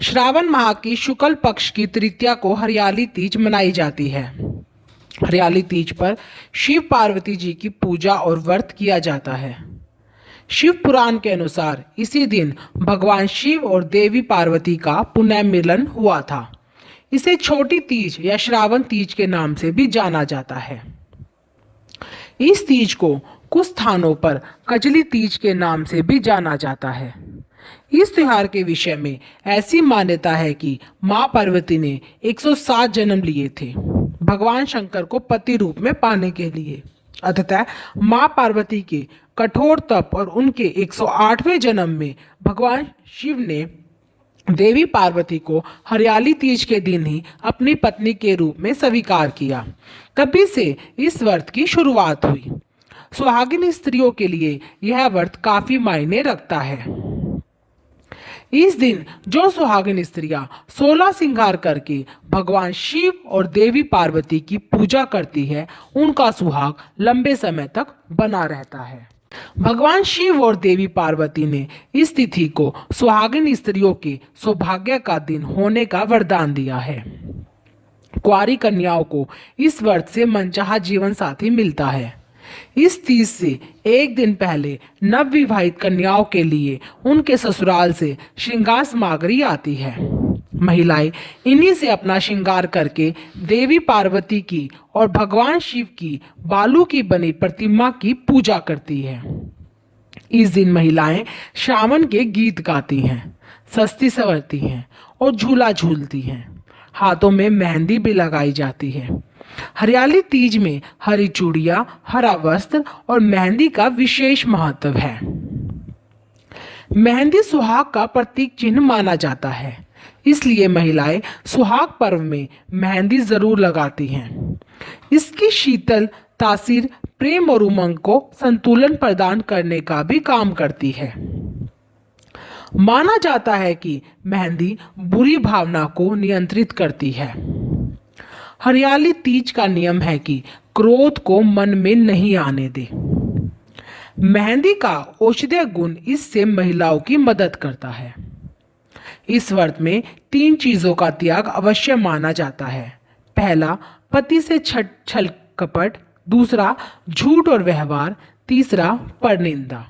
श्रावण माह की शुक्ल पक्ष की तृतीया को हरियाली तीज मनाई जाती है। हरियाली तीज पर शिव पार्वती जी की पूजा और व्रत किया जाता है। शिव पुराण के अनुसार इसी दिन भगवान शिव और देवी पार्वती का पुनर्मिलन हुआ था। इसे छोटी तीज या श्रावण तीज के नाम से भी जाना जाता है। इस तीज को कुछ स्थानों पर कजली तीज के नाम से भी जाना जाता है। इस त्योहार के विषय में ऐसी मान्यता है कि मां पार्वती ने 107 जन्म लिए थे भगवान शंकर को पति रूप में पाने के लिए। अतः मां पार्वती के कठोर तप और उनके 108वें जन्म में भगवान शिव ने देवी पार्वती को हरियाली तीज के दिन ही अपनी पत्नी के रूप में स्वीकार किया। तभी से इस व्रत की शुरुआत हुई। सुहागिन स्त्रियों के लिए यह व्रत काफी मायने रखता है। इस दिन जो सुहागिन स्त्रियां 16 श्रृंगार करके भगवान शिव और देवी पार्वती की पूजा करती है, उनका सुहाग लंबे समय तक बना रहता है। भगवान शिव और देवी पार्वती ने इस तिथि को सुहागिन स्त्रियों के सौभाग्य का दिन होने का वरदान दिया है। कुंवारी कन्याओं को इस व्रत से मनचाहा जीवन साथी मिलता है। इस तीज से एक दिन पहले नवविवाहित कन्याओं के लिए उनके ससुराल से श्रृंगार सामग्री आती है। महिलाएं इन्हीं से अपना श्रृंगार करके देवी पार्वती की और भगवान शिव की बालू की बनी प्रतिमा की पूजा करती है। इस दिन महिलाएं श्रावण के गीत गाती हैं, सस्ती संवरती हैं और झूला झूलती हैं। हाथों में मेहंदी भी लगाई जाती है। हरियाली तीज में हरी चूड़ियां, हरा वस्त्र और मेहंदी का विशेष महत्व है। मेहंदी सुहाग का प्रतीक चिन्ह माना जाता है, इसलिए महिलाएं सुहाग पर्व में मेहंदी जरूर लगाती हैं। इसकी शीतल तासीर प्रेम और उमंग को संतुलन प्रदान करने का भी काम करती है। माना जाता है कि मेहंदी बुरी भावना को नियंत्रित करती है। हरियाली तीज का नियम है कि क्रोध को मन में नहीं आने दे। मेहंदी का औषधीय गुण इससे महिलाओं की मदद करता है। इस व्रत में 3 चीजों का त्याग अवश्य माना जाता है। पहला, पति से छल कपट। दूसरा, झूठ और व्यवहार। तीसरा, परनिंदा।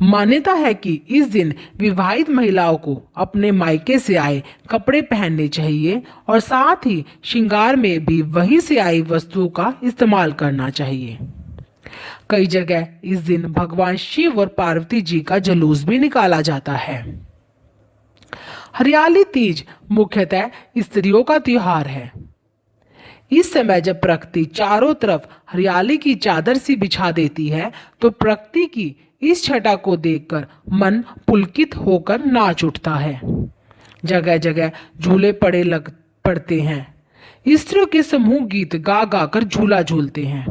मान्यता है कि इस दिन विवाहित महिलाओं को अपने मायके से आए कपड़े पहनने चाहिए और साथ ही श्रृंगार में भी वहीं से आई वस्तुओं का इस्तेमाल करना चाहिए। कई जगह इस दिन भगवान शिव और पार्वती जी का जुलूस भी निकाला जाता है। हरियाली तीज मुख्यतः स्त्रियों का त्योहार है। इस समय जब प्रकृति चारों तरफ हरियाली की चादर सी बिछा देती है, तो प्रकृति की इस छटा को देखकर मन पुलकित होकर नाच उठता है। जगह जगह झूले पड़ते हैं। स्त्रियों के समूह गीत गा गा कर झूला झूलते हैं।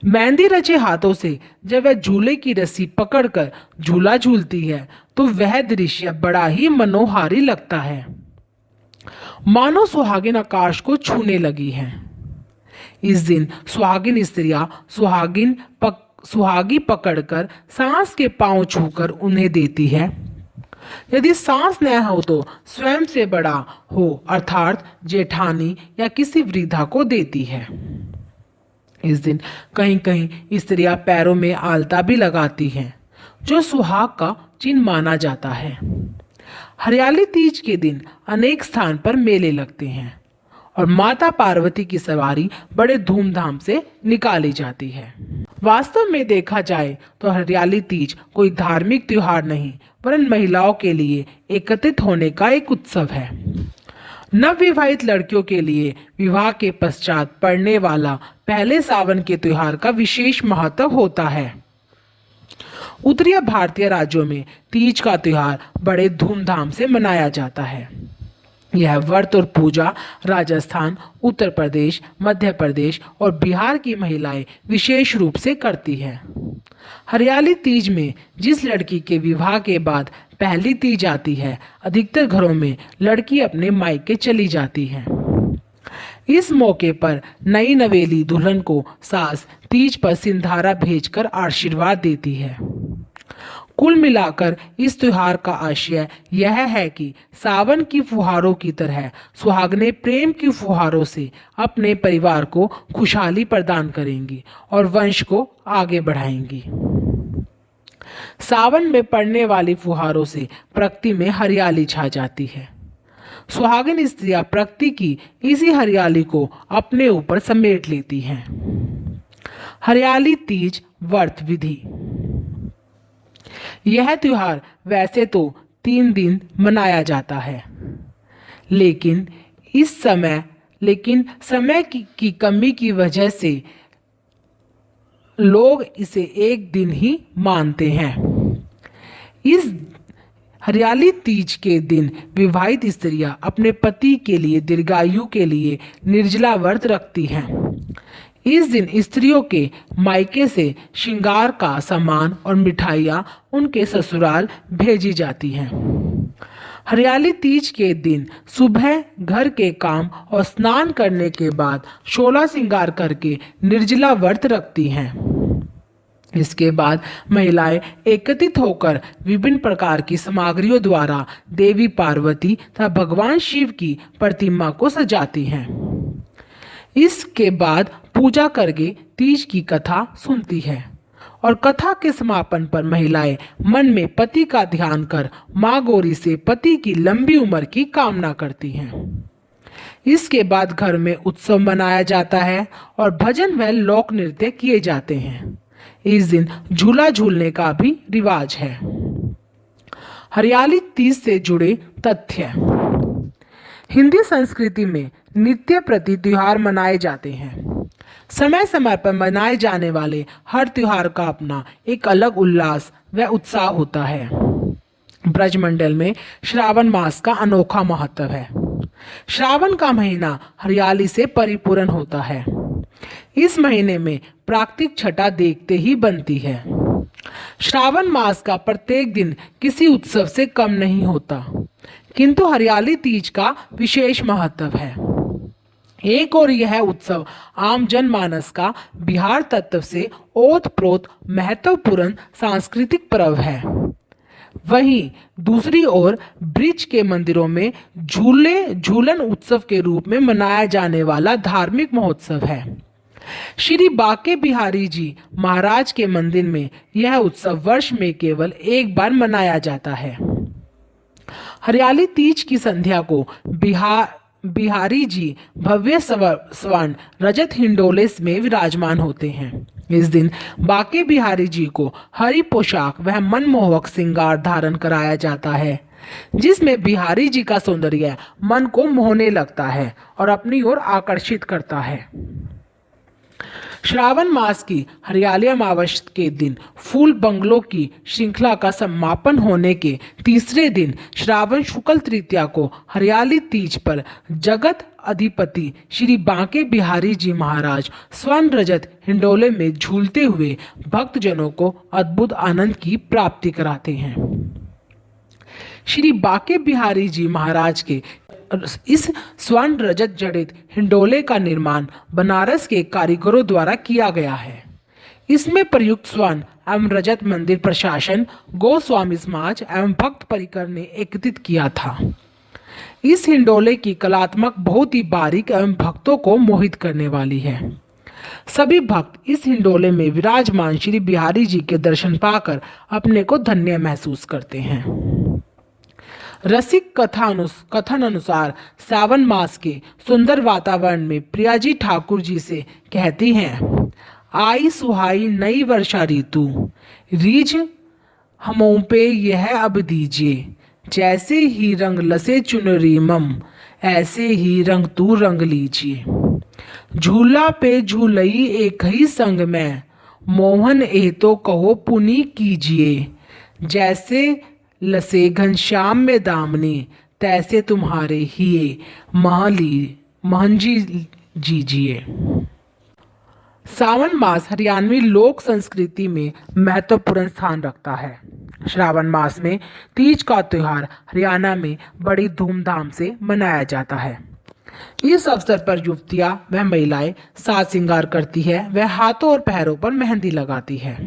मेहंदी रचे हाथों से जब वह झूले की रस्सी पकड़कर झूला झूलती है, तो वह दृश्य बड़ा ही मनोहारी लगता है, मानो सुहागिन आकाश को छूने लगी हैं। इस दिन सुहागिन स्त्रियां सुहागी पकड़कर सांस के पांव छूकर उन्हें देती है। यदि सांस न हो तो स्वयं से बड़ा हो अर्थात जेठानी या किसी वृद्धा को देती है। इस दिन कहीं कहीं स्त्रियां पैरों में आलता भी लगाती हैं, जो सुहाग का चिन्ह माना जाता है। हरियाली तीज के दिन अनेक स्थान पर मेले लगते हैं और माता पार्वती की सवारी बड़े धूमधाम से निकाली जाती है। वास्तव में देखा जाए तो हरियाली तीज कोई धार्मिक त्योहार नहीं, वरन महिलाओं के लिए एकत्रित होने का एक उत्सव है। नवविवाहित लड़कियों के लिए विवाह के पश्चात पड़ने वाला पहले सावन के त्योहार का विशेष महत्व होता है। उत्तरीय भारतीय राज्यों में तीज का त्योहार बड़े धूमधाम से मनाया जाता है। यह व्रत और पूजा राजस्थान, उत्तर प्रदेश, मध्य प्रदेश और बिहार की महिलाएं विशेष रूप से करती हैं। हरियाली तीज में जिस लड़की के विवाह के बाद पहली तीज आती है, अधिकतर घरों में लड़की अपने मायके चली जाती है। इस मौके पर नई नवेली दुल्हन को सास तीज पर सिंधारा भेजकर आशीर्वाद देती है। कुल मिलाकर इस त्योहार का आशय यह है कि सावन की फुहारों की तरह सुहागनें प्रेम की फुहारों से अपने परिवार को खुशहाली प्रदान करेंगी और वंश को आगे बढ़ाएंगी। सावन में पड़ने वाली फुहारों से प्रकृति में हरियाली छा जाती है। सुहागिन स्त्रियां प्रकृति की इसी हरियाली को अपने ऊपर समेट लेती हैं। हरियाली तीज व्रत विधि। यह त्योहार वैसे तो 3 दिन मनाया जाता है, लेकिन समय की कमी की वजह से लोग इसे एक दिन ही मानते हैं। इस हरियाली तीज के दिन विवाहित स्त्रियां अपने पति के लिए दीर्घायु के लिए निर्जला व्रत रखती हैं। इस दिन स्त्रियों के मायके से श्रृंगार का सामान और मिठाइयाँ उनके ससुराल भेजी जाती हैं। हरियाली तीज के दिन सुबह घर के काम और स्नान करने के बाद 16 श्रृंगार करके निर्जला व्रत रखती हैं। इसके बाद महिलाएं एकत्रित होकर विभिन्न प्रकार की सामग्रियों द्वारा देवी पार्वती तथा भगवान शिव की प्रतिमा को सजाती हैं। इसके बाद पूजा करके तीज की कथा सुनती है और कथा के समापन पर महिलाएं मन में पति का ध्यान कर मां गौरी से पति की लंबी उम्र की कामना करती हैं। इसके बाद घर में उत्सव मनाया जाता है और भजन व लोक नृत्य किए जाते हैं। इस दिन झूला झूलने का भी रिवाज है। हरियाली तीज से जुड़े तथ्य। हिंदी संस्कृति में नित्य प्रति त्योहार मनाए जाते हैं। समय समय पर मनाए जाने वाले हर त्योहार का अपना एक अलग उल्लास व उत्साह होता है। ब्रजमंडल में श्रावण मास का अनोखा महत्व है। श्रावण का महीना हरियाली से परिपूर्ण होता है। इस महीने में प्राकृतिक छटा देखते ही बनती है। श्रावण मास का प्रत्येक दिन किसी उत्सव से कम नहीं होता, किंतु हरियाली तीज का विशेष महत्व है। एक और यह उत्सव आम जनमानस का बिहार तत्व से ओतप्रोत महत्वपूर्ण सांस्कृतिक पर्व है। वहीं दूसरी ओर ब्रिज के मंदिरों में झूलन उत्सव के रूप में मनाया जाने वाला धार्मिक महोत्सव है। श्री बांके बिहारी जी महाराज के मंदिर में यह उत्सव वर्ष में केवल एक बार मनाया जाता है। हरियाली तीज की संध्या को बिहारी जी भव्य स्वर्ण रजत हिंडोले में विराजमान होते हैं। इस दिन बांके बिहारी जी को हरी पोशाक व मनमोहक श्रृंगार धारण कराया जाता है, जिसमें बिहारी जी का सौंदर्य मन को मोहने लगता है और अपनी ओर आकर्षित करता है। श्रावण मास की हरियाली अमावस्या के दिन फूल बंगलों की श्रृंखला का समापन होने के तीसरे दिन श्रावण शुक्ल तृतीया को हरियाली तीज पर जगत अधिपति श्री बांके बिहारी जी महाराज स्वर्ण रजत हिंडोले में झूलते हुए भक्तजनों को अद्भुत आनंद की प्राप्ति कराते हैं। श्री बांके बिहारी जी महाराज के इस स्वर्ण रजत जड़ित हिंडोले का निर्माण बनारस के कारीगरों द्वारा किया गया है। इसमें प्रयुक्त स्वर्ण एवं रजत मंदिर प्रशासन, गोस्वामी समाज एवं भक्त परिकर ने एकत्रित किया था। इस हिंडोले की कलात्मक बहुत ही बारीक एवं भक्तों को मोहित करने वाली है। सभी भक्त इस हिंडोले में विराजमान श्री बिहारी जी के दर्शन पाकर अपने को धन्य महसूस करते हैं। रसिक कथन अनुसार सावन मास के सुंदर वातावरण में प्रिया जी ठाकुर जी से कहती हैं, आई सुहाई नई वर्षा ऋतु, रीझ हमों पे यह अब दीजिए, जैसे ही रंग लसे चुनरी मम, ऐसे ही रंग तू रंग लीजिए। झूला पे झूलई एक ही संग में, मोहन ए तो कहो पुनी कीजिए, जैसे लसे घनश्याम में दामनी, तैसे तुम्हारे ही महंजी जीजिए। सावन मास हरियाणवी लोक संस्कृति में महत्वपूर्ण स्थान रखता है। श्रावण मास में तीज का त्योहार हरियाणा में बड़ी धूमधाम से मनाया जाता है। इस अवसर पर युवतियां व महिलाएं साज श्रृंगार करती है, वह हाथों और पैरों पर मेहंदी लगाती है।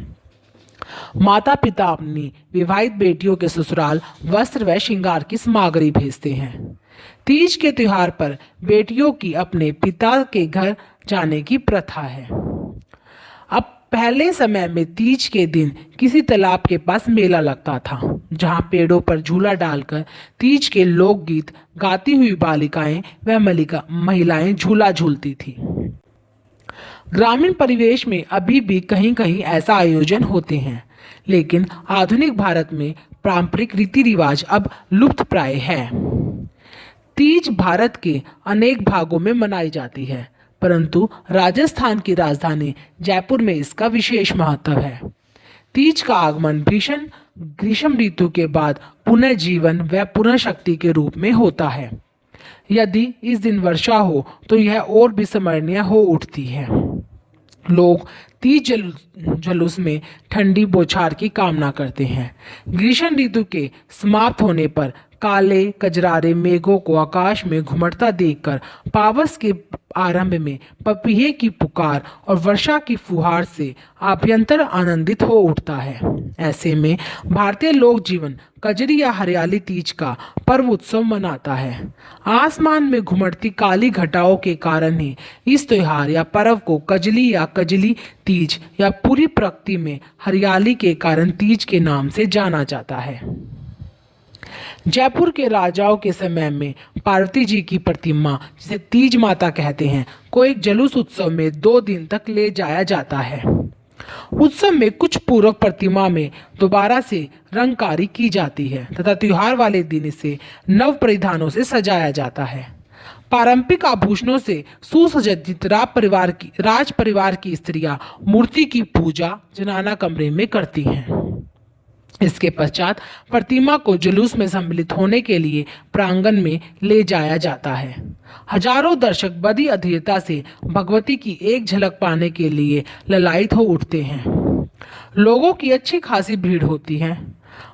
माता पिता अपनी विवाहित बेटियों के ससुराल वस्त्र व श्रृंगार की सामग्री भेजते हैं। तीज के त्योहार पर बेटियों की अपने पिता के घर जाने की प्रथा है। अब पहले समय में तीज के दिन किसी तालाब के पास मेला लगता था, जहां पेड़ों पर झूला डालकर तीज के लोकगीत गाती हुई बालिकाएं व महिलाएं झूला झूलती थी। ग्रामीण परिवेश में अभी भी कहीं कहीं ऐसा आयोजन होते हैं, लेकिन आधुनिक भारत में पारंपरिक रीति रिवाज अब लुप्त प्राय है। तीज भारत के अनेक भागों में मनाई जाती है, परंतु राजस्थान की राजधानी जयपुर में इसका विशेष महत्व है। तीज का आगमन भीषण ग्रीष्म ऋतु के बाद पुनर्जीवन व पुनः शक्ति के रूप में होता है। यदि इस दिन वर्षा हो तो यह और भी स्मरणीय हो उठती है। लोग तीज जुलूस में ठंडी बौछार की कामना करते हैं। ग्रीष्म ऋतु के समाप्त होने पर काले कजरारे मेघों को आकाश में घुमड़ता देखकर पावस के आरंभ में पपीहे की पुकार और वर्षा की फुहार से आभ्यंतर आनंदित हो उठता है। ऐसे में भारतीय लोक जीवन कजरी या हरियाली तीज का पर्व उत्सव मनाता है। आसमान में घुमड़ती काली घटाओं के कारण ही इस त्योहार या पर्व को कजली या कजली तीज या पूरी प्रकृति में हरियाली के कारण तीज के नाम से जाना जाता है। जयपुर के राजाओं के समय में पार्वती जी की प्रतिमा, जिसे तीज माता कहते हैं, को एक जुलूस उत्सव में 2 दिन तक ले जाया जाता है। उत्सव में कुछ पूर्व प्रतिमा में दोबारा से रंगकारी की जाती है तथा त्योहार वाले दिन इसे नव परिधानों से सजाया जाता है। पारंपरिक आभूषणों से सुसज्जित राज परिवार की स्त्रियां मूर्ति की पूजा जनाना कमरे में करती हैं। इसके पश्चात प्रतिमा को जुलूस में सम्मिलित होने के लिए प्रांगण में ले जाया जाता है। हजारों दर्शक बड़ी अधीरता से भगवती की एक झलक पाने के लिए ललायित हो उठते हैं। लोगों की अच्छी खासी भीड़ होती है।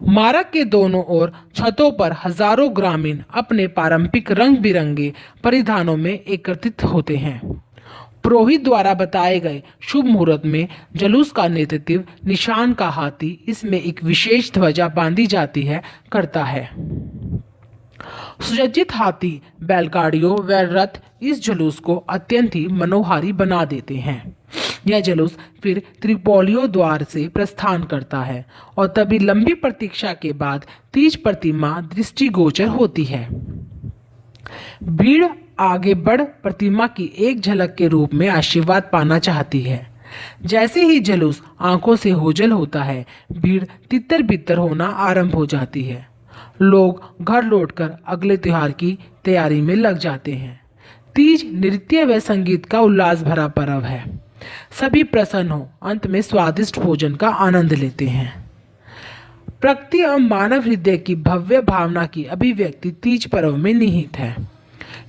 मार्ग के दोनों ओर छतों पर हजारों ग्रामीण अपने पारंपरिक रंग बिरंगे परिधानों में एकत्रित होते हैं। पुरोहित द्वारा बताए गए शुभ मुहूर्त में जुलूस का नेतृत्व निशान का हाथी, इसमें एक विशेष ध्वजा बांधी जाती है, करता है। सुसज्जित हाथी, बैलगाड़ियों व रथ इस जुलूस को अत्यंत ही मनोहारी बना देते हैं। यह जुलूस फिर त्रिपोलियो द्वार से प्रस्थान करता है और तभी लंबी प्रतीक्षा के बाद तीज प्रतिमा दृष्टिगोचर होती है। भीड़ आगे बढ़ प्रतिमा की एक झलक के रूप में आशीर्वाद पाना चाहती है। जैसे ही जुलूस आंखों से ओझल होता है, भीड़ तितर बितर होना आरंभ हो जाती है। लोग घर लौटकर अगले त्योहार की तैयारी में लग जाते हैं। तीज नृत्य व संगीत का उल्लास भरा पर्व है। सभी प्रसन्न हो अंत में स्वादिष्ट भोजन का आनंद लेते हैं। प्रकृति और मानव हृदय की भव्य भावना की अभिव्यक्ति तीज पर्व में निहित है।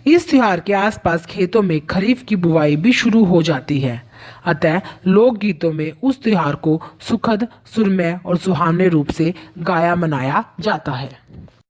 इस त्योहार के आसपास खेतों में खरीफ की बुवाई भी शुरू हो जाती है। अतः लोकगीतों में उस त्योहार को सुखद, सुरमय और सुहावने रूप से गाया मनाया जाता है।